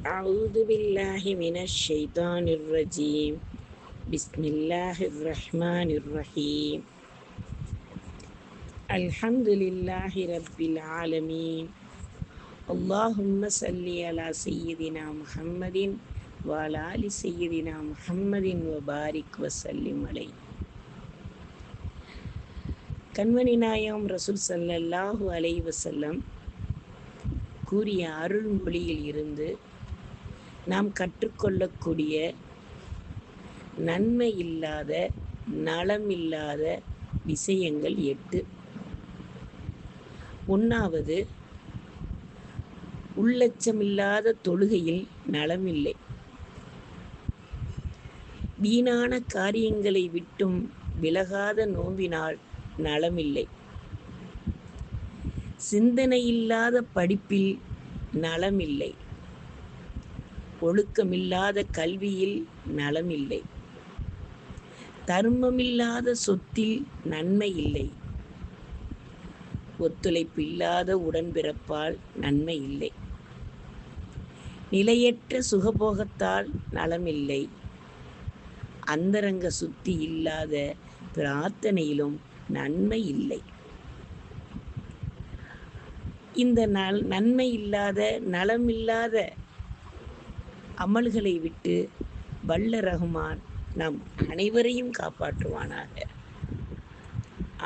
أعوذ بالله من الشيطان الرجيم بسم الله الرحمن الرحيم الحمد لله رب العالمين اللهم صل على سيدنا محمد وعلى آل سيدنا محمد وبارك وسلم عليه. கண்மணி நாயகம் ரசூல் ஸல்லல்லாஹு அலைஹி வஸல்லம் கூறிய அருள்மொழியில் இருந்து நாம் கற்றுக்கொள்ளக்கூடிய நன்மை இல்லாத நலம் இல்லாத விஷயங்கள் 8. 1வது, உள்ளச்சமில்லாத தொழுகையில் நலமில்லை. வீணான காரியங்களை விட்டும் விலகாத நோம்பினால் நலமில்லை. சிந்தனையில்லாத படிப்பில் நலமில்லை. ஒழுக்கமில்லாத கல்வியில் நலமில்லை. தர்மமில்லாத சொத்தில் நன்மை இல்லை. ஒத்துழைப்பு இல்லாத உடன்பிறப்பால் நன்மை இல்லை. நிலையற்ற சுகபோகத்தால் நலமில்லை. அந்தரங்க சுத்தி இல்லாத பிரார்த்தனையிலும் நன்மை இல்லை. இந்த நன்மை இல்லாத நலமில்லாத அமல்களை விட்டு வல்ல ரஹ்மான் நம் அனைவரையும் காப்பாற்றுவானாக.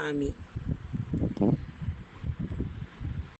ஆமீன்.